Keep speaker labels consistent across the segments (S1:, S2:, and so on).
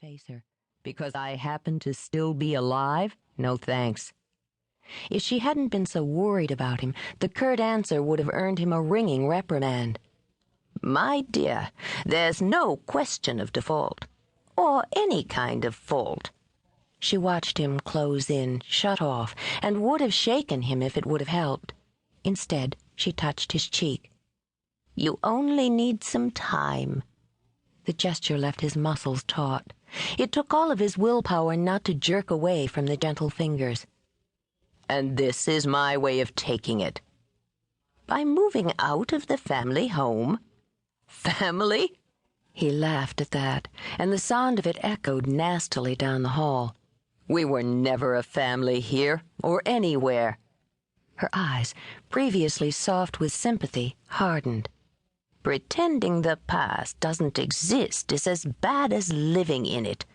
S1: face her. Because I happen to still be alive? No thanks. If she hadn't been so worried about him, the curt answer would have earned him a ringing reprimand. My dear, there's no question of default, or any kind of fault. She watched him close in, shut off, and would have shaken him if it would have helped. Instead, she touched his cheek. You only need some time. The gesture left his muscles taut. It took all of his willpower not to jerk away from the gentle fingers. And this is my way of taking it. By moving out of the family home. Family? He laughed at that, and the sound of it echoed nastily down the hall. We were never a family here, or anywhere. Her eyes, previously soft with sympathy, hardened. Pretending the past doesn't exist is as bad as living in it.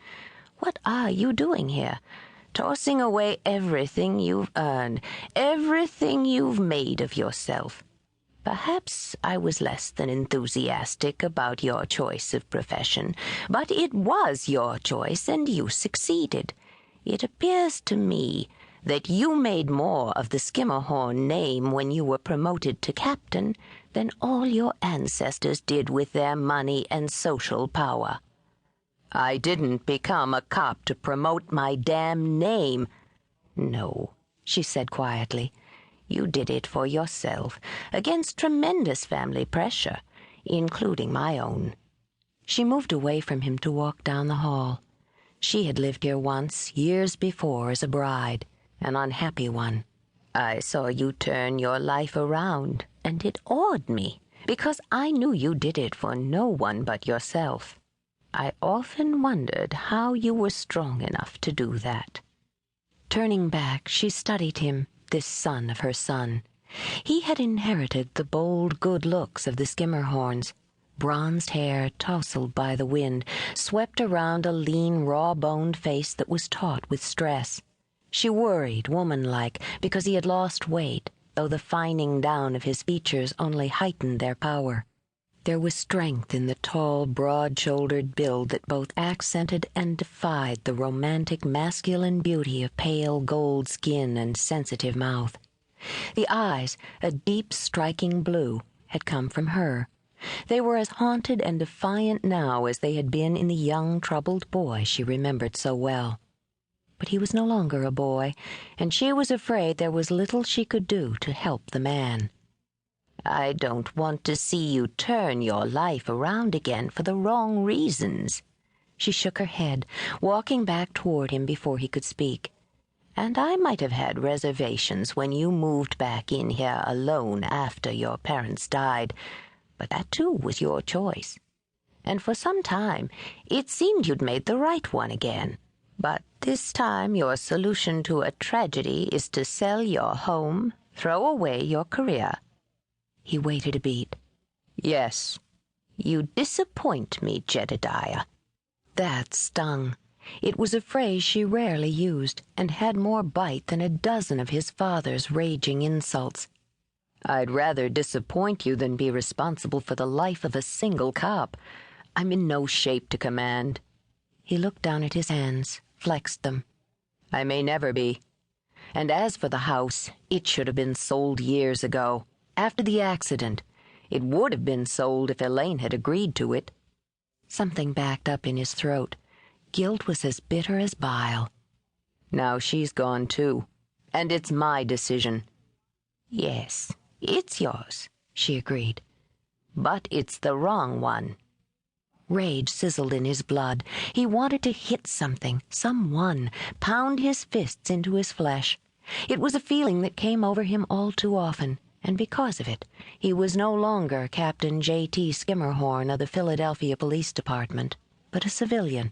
S1: What are you doing here? Tossing away everything you've earned, everything you've made of yourself. Perhaps I was less than enthusiastic about your choice of profession, but it was your choice and you succeeded. It appears to me that you made more of the Skimmerhorn name when you were promoted to captain than all your ancestors did with their money and social power. I didn't become a cop to promote my damn name. No, she said quietly. You did it for yourself, against tremendous family pressure, including my own. She moved away from him to walk down the hall. She had lived here once, years before, as a bride, an unhappy one. I saw you turn your life around, and it awed me, because I knew you did it for no one but yourself. I often wondered how you were strong enough to do that. Turning back, she studied him, this son of her son. He had inherited the bold good looks of the Skimmerhorns. Bronzed hair tousled by the wind, swept around a lean, raw-boned face that was taut with stress. She worried, woman-like, because he had lost weight, though the fining down of his features only heightened their power. There was strength in the tall, broad-shouldered build that both accented and defied the romantic masculine beauty of pale gold skin and sensitive mouth. The eyes, a deep, striking blue, had come from her. They were as haunted and defiant now as they had been in the young, troubled boy she remembered so well. But he was no longer a boy, and she was afraid there was little she could do to help the man. I don't want to see you turn your life around again for the wrong reasons. She shook her head, walking back toward him before he could speak. And I might have had reservations when you moved back in here alone after your parents died, but that too was your choice. And for some time, it seemed you'd made the right one again. But this time your solution to a tragedy is to sell your home, throw away your career. He waited a beat. Yes, you disappoint me, Jedediah. That stung. It was a phrase she rarely used, and had more bite than a dozen of his father's raging insults. I'd rather disappoint you than be responsible for the life of a single cop. I'm in no shape to command. He looked down at his hands, flexed them. I may never be. And as for the house, it should have been sold years ago. After the accident, it would have been sold if Elaine had agreed to it. Something backed up in his throat. Guilt was as bitter as bile. Now she's gone too, and it's my decision. Yes, it's yours, she agreed. But it's the wrong one. Rage sizzled in his blood. He wanted to hit something, someone, pound his fists into his flesh. It was a feeling that came over him all too often. And because of it, he was no longer Captain J.T. Skimmerhorn of the Philadelphia Police Department, but a civilian.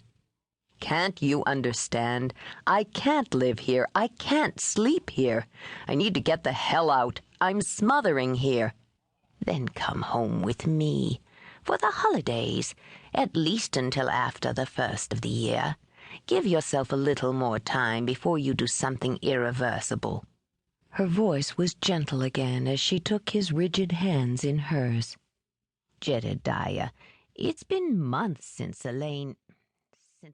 S1: Can't you understand? I can't live here. I can't sleep here. I need to get the hell out. I'm smothering here. Then come home with me. For the holidays, at least until after the first of the year. Give yourself a little more time before you do something irreversible. Her voice was gentle again as she took his rigid hands in hers. Jedediah, it's been months since Elaine...